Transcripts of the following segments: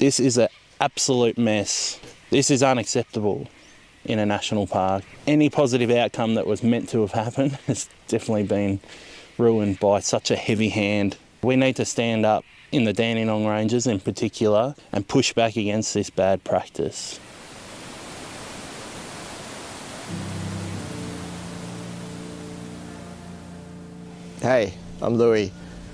This is an absolute mess. This is unacceptable in a national park. Any positive outcome that was meant to have happened has definitely been ruined by such a heavy hand. We need to stand up in the Dandenong Ranges in particular and push back against this bad practice. Hey, I'm Louis,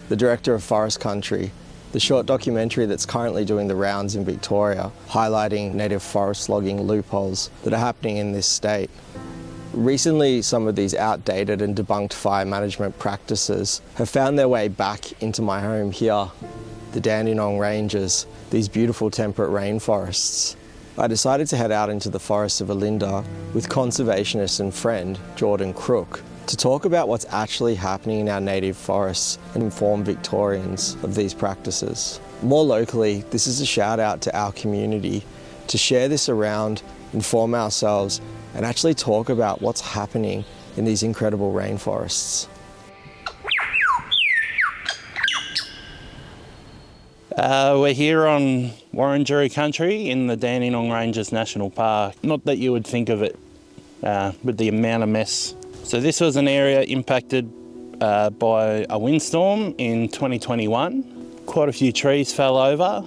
the director of Forest Country, the short documentary that's currently doing the rounds in Victoria, highlighting native forest logging loopholes that are happening in this state. Recently, some of these outdated and debunked fire management practices have found their way back into my home here, the Dandenong Ranges, these beautiful temperate rainforests. I decided to head out into the forests of Alinda with conservationist and friend Jordan Crook to talk about what's actually happening in our native forests and inform Victorians of these practices. More locally, this is a shout out to our community to share this around, inform ourselves, and actually talk about what's happening in these incredible rainforests. We're here on Wurundjeri country in the Dandenong Ranges National Park. Not that you would think of it with the amount of mess. So this was an area impacted by a windstorm in 2021. Quite a few trees fell over,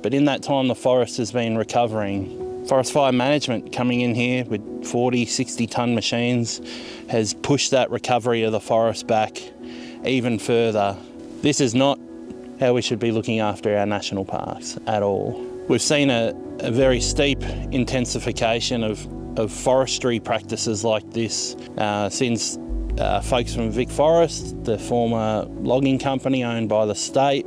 but in that time the forest has been recovering. Forest fire management coming in here with 40, 60 tonne machines has pushed that recovery of the forest back even further. This is not how we should be looking after our national parks at all. We've seen a very steep intensification of forestry practices like this since folks from Vic Forest, the former logging company owned by the state,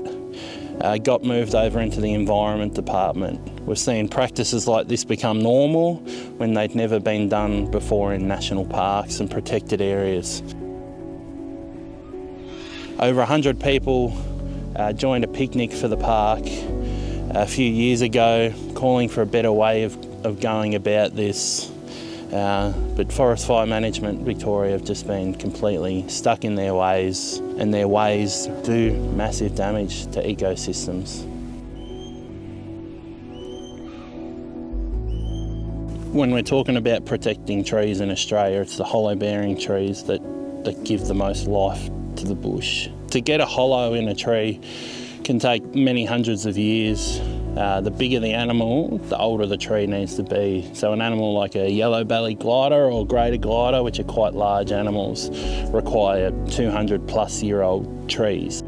got moved over into the Environment Department. We're seeing practices like this become normal when they'd never been done before in national parks and protected areas. Over 100 people joined a picnic for the park a few years ago, calling for a better way of going about this. But Forest Fire Management Victoria have just been completely stuck in their ways, and their ways do massive damage to ecosystems. When we're talking about protecting trees in Australia, it's the hollow-bearing trees that give the most life to the bush. To get a hollow in a tree can take many hundreds of years. The bigger the animal, the older the tree needs to be. So an animal like a yellow-bellied glider or greater glider, which are quite large animals, require 200-plus-year-old trees.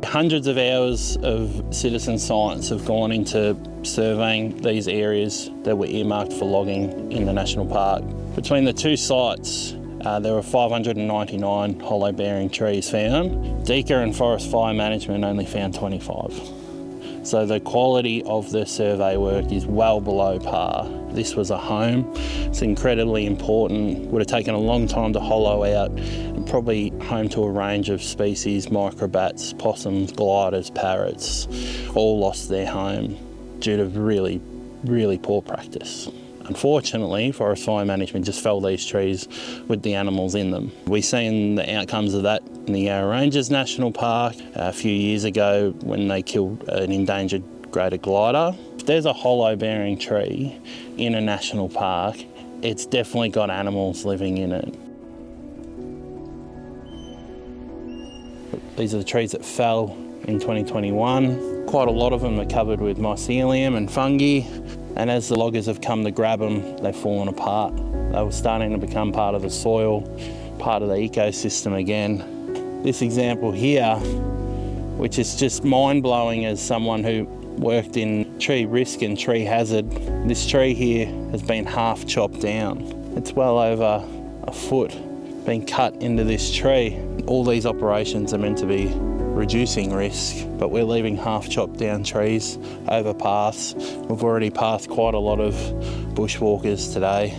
Hundreds of hours of citizen science have gone into surveying these areas that were earmarked for logging in the national park. Between the two sites, there were 599 hollow-bearing trees found. DECA and Forest Fire Management only found 25. So the quality of the survey work is well below par. This was a home. It's incredibly important. Would have taken a long time to hollow out, and probably home to a range of species, microbats, possums, gliders, parrots, all lost their home due to really, really poor practice. Unfortunately, Forest Fire Management just fell these trees with the animals in them. We've seen the outcomes of that in the Yarra Ranges National Park a few years ago when they killed an endangered greater glider. If there's a hollow-bearing tree in a national park, it's definitely got animals living in it. These are the trees that fell in 2021. Quite a lot of them are covered with mycelium and fungi. And as the loggers have come to grab them, they've fallen apart. They were starting to become part of the soil, part of the ecosystem again. This example here, which is just mind-blowing as someone who worked in tree risk and tree hazard, this tree here has been half chopped down. It's well over a foot being cut into this tree. All these operations are meant to be reducing risk, but we're leaving half chopped down trees over paths. We've already passed quite a lot of bushwalkers today.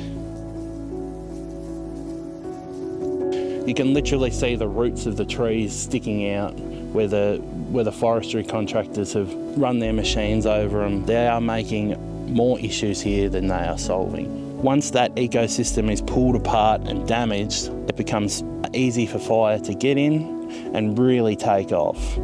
You can literally see the roots of the trees sticking out where the forestry contractors have run their machines over them. They are making more issues here than they are solving. Once that ecosystem is pulled apart and damaged, it becomes easy for fire to get in and really take off.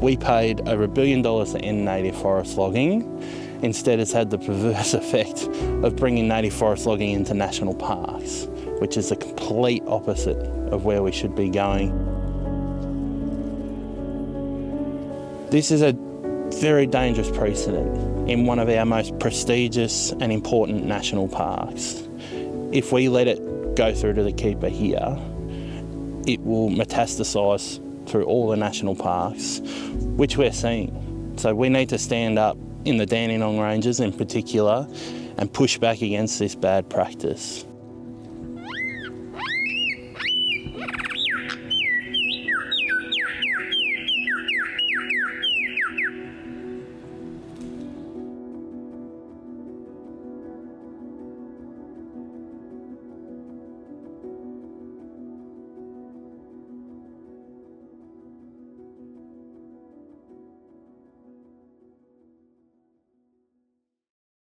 We paid over $1 billion to end native forest logging. Instead, it's had the perverse effect of bringing native forest logging into national parks, which is the complete opposite of where we should be going. This is a very dangerous precedent in one of our most prestigious and important national parks. If we let it go through to the keeper here, it will metastasise through all the national parks, which we're seeing. So we need to stand up in the Dandenong Ranges in particular and push back against this bad practice.